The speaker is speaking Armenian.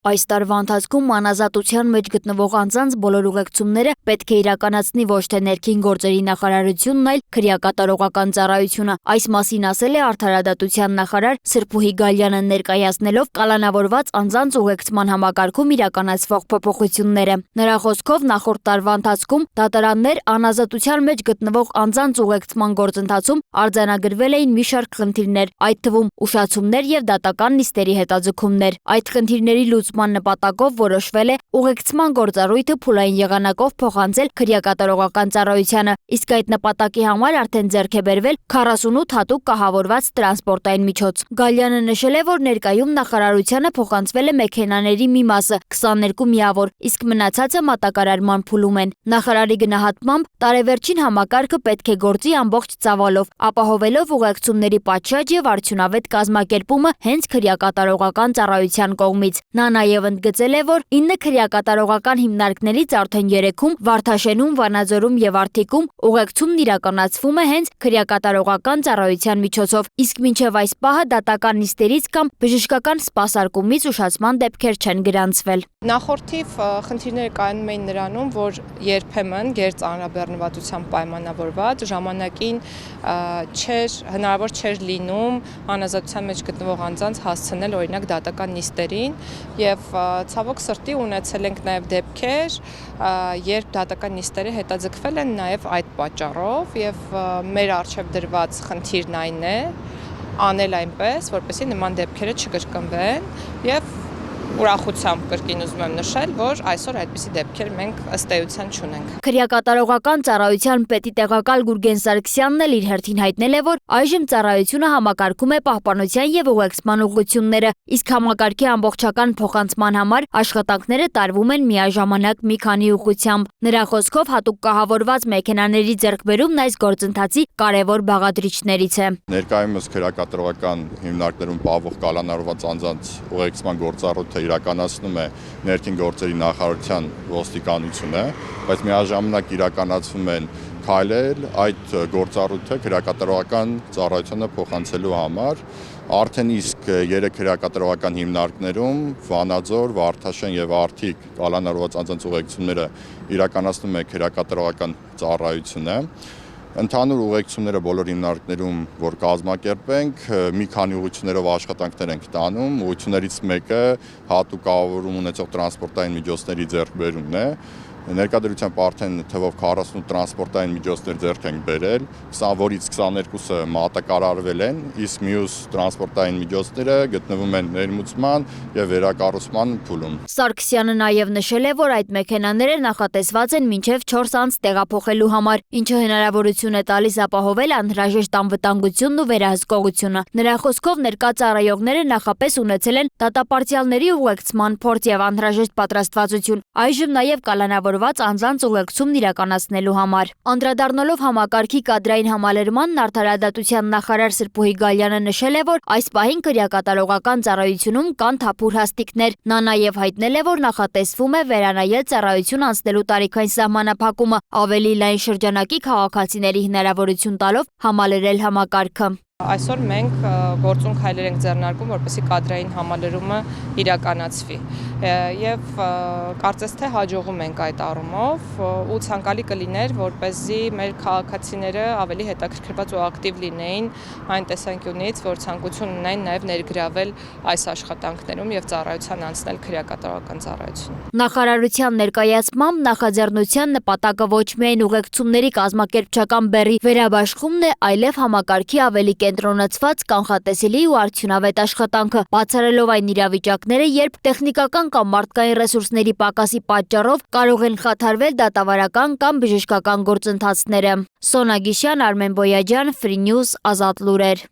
Այս տարվա ընթացքում անազատության մեջ գտնվող անձանց բոլոր ուղեկցումները պետք է իրականացնի ոչ թե ներքին գործերի նախարարությունն, այլ քրեակատարողական ծառայությունը։ Այս մասին ասել է Արդարադատության նախարար Սրփուհի Գալյանը, ներկայացնելով կալանավորված անձանց ուղեկցման համակարգում իրականացվող փոփոխությունները։ Նրա խոսքով նախորդ տարվա ընթացքում դատարաններ անազատության մեջ գտնվող անձանց ուղեկցման գործընթացում արձանագրվել էին մի շարք խնդիրներ, այդ թվում ուշացումներ եւ դատական նիստերի հետաձգումներ։ Այդ խնդիրների լուծման նպատակով որոշվել է ուղեկցման գործառույթը փուլային եղանակով փոխանցել քրեակատարողական ծառայությանը, իսկ այդ նպատակի համար արդեն ձեռք է բերվել 48 հատուկ կահավորված տրանսպորտային միջոց։ Գալյանը նշել է, որ ներկայում նախարարությանը փոխանցվել է մեքենաների մի մասը 22 միավոր, իսկ մնացածը մատակարարման փուլում են։ Նախարարի գնահատմամբ տարեվերջին համակարգը պետք է գործի ամբողջ ծավալով, ապահովելով ուղեկցումների պատշաճ եւ արդյունավետ կազմակերպումը հենց քրեակատարողական ծառայության կողմից։ Նա նաև ընդգծել է, որ 9 քրեակատարողական հիմնարկներից արդեն 3-ում Վարդաշենում, Վանաձորում եւ Արթիկում ուղեկցումն իրականացվում է հենց քրեակատարողական ծառայության միջոցով, իսկ մինչև այս պահը դատական նիստերից կամ բժշկական սպասարկումից ուշացման դեպքեր չեն գրանցվել։ Նախորդիվ խնդիրները կայանում էին նրանում, որ երբեմն գերծանրաբեռնվածությամբ պայմանավորված ժամանակին հնարավոր չէր լինում անազատության մեջ գտնվող անձանց հասցնել օրինակ դատական նիստերին եւ ցավոք սրտի ունեցել ենք նաեւ դեպքեր, երբ դատական նիստերը հետաձգվել են նաեւ այդ պատճառով եւ մեր առջեւ դրված խնդիրն այն է անել այնպես, որպեսզի նման դեպքերը չկրկնվեն եւ ուրախությամբ կրկին ուզում եմ նշել, որ այսօր այդպիսի դեպքեր մենք ըստ էության չունենք։ Քրեակատարողական ծառայության պետի տեղակալ Գուրգեն Սարգսյանն էլ իր հերթին հայտնել է, որ այժմ ծառայությունը համակարգում է պահպանության եւ ուղեկցման ուղղությունները, իսկ համակարգի ամբողջական փոխանցման համար աշխատանքները տարվում են միաժամանակ մի քանի ուղղությամբ։ Նրա խոսքով հատուկ կահավորված մեքենաների ձեռքբերումն այս գործընթացի կարևոր բաղադրիչներից է։ Ներկայումս քրեակատարողական հիմնարկներում պահվող կալանավորված անձանց ուղեկցման գործառույթը իրականացնում է ներքին գործերի նախարարության ոստիկանությունը, բայց միաժամանակ իրականացվում են քայլեր այդ գործառույթը քրեակատարողական ծառայությանը փոխանցելու համար։ Արդեն իսկ 3 քրեակատարողական հիմնարկներում Վանաձոր, Վարդաշեն եւ Արթիկ կալանավորված անձանց ուղեկցումները իրականացնում է քրեակատարողական ծառայությունը։ Ընդհանուր ուղեկցումները բոլոր հիմնարկներում, որ կազմակերպենք, մի քանի ուղղություններով աշխատանքներ ենք տանում, ուղղություններից մեկը հատուկ կահավորում ունեցող տրանսպորտային միջոցների ձեռքբերումն է։ Ներկայությամբ արդեն թվով 48 տրանսպորտային միջոցներ ձեռք ենք բերել, որից 22-ը մատակարարվել են, իսկ մյուս տրանսպորտային միջոցները գտնվում են ներմուծման եւ վերակառուցման փուլում։ Սարգսյանը նաեւ նշել է, որ այդ մեքենաները նախատեսված են մինչև 4 անց տեղափոխելու համար, ինչը հնարավորություն է տալիս ապահովել անհրաժեշտ անվտանգությունն ու վերահսկողությունը։ Նրա խոսքով ներկա ծառայողները նախապես ունեցել են դատապարտյալների ուղեկցման փորձ եւ անհրաժեշտ պատրաստվածություն, այժմ նաեւ կալանավորված անձանց ուղեկցումն իրականացնելու համար։ Անդրադառնալով համակարգի կադրային համալրմանն Արդարադատության նախարար Սրփուհի Գալյանը նշել է, որ այս պահին քրեակատարողական ծառայությունում կան թափուր հաստիկներ։ Նա նաև հայտնել է, որ նախատեսվում է վերանայել ծառայություն անցնելու տարիքային սահմանափակումը, ավելի լայն շրջանակի քաղաքացիների հնարավորություն տալով համալրել համակարգը։ Այսօր մենք գործուն քայլեր ենք ձեռնարկում, որպեսզի կադրային համալրումը իրականացվի եւ կարծես թե հաջողում ենք այդ առումով ու ցանկալի կլիներ, որպեսզի մեր քաղաքացիները ավելի հետաքրքրված ու ակտիվ լինեին այն տեսանկյունից, որ ցանկություն ունեն նաեւ ներգրավել այս աշխատանքներում եւ ծառայության անցնել քրեակատարողական ծառայություն։ Նախարարության ներկայացմամբ նախաձեռնության նպատակը ոչ միայն ուղեկցումների կազմակերպչական բեռի վերաբաշխումն է, այլև համակարգի ավելի կենտրոնացված, կանխատեսելի ու արդյունավետ աշխատանքը, բացառելով այն իրավիճակները, երբ տեխնիկական կամ մարդկային ռեսուրսների պակասի պատճառով կարող են խաթարվել դատավարական կամ բժշկական գործընթացները։ Սոնա Գիշյան, Արմեն Բոյաջյան, Free News, Ազատ լուրեր։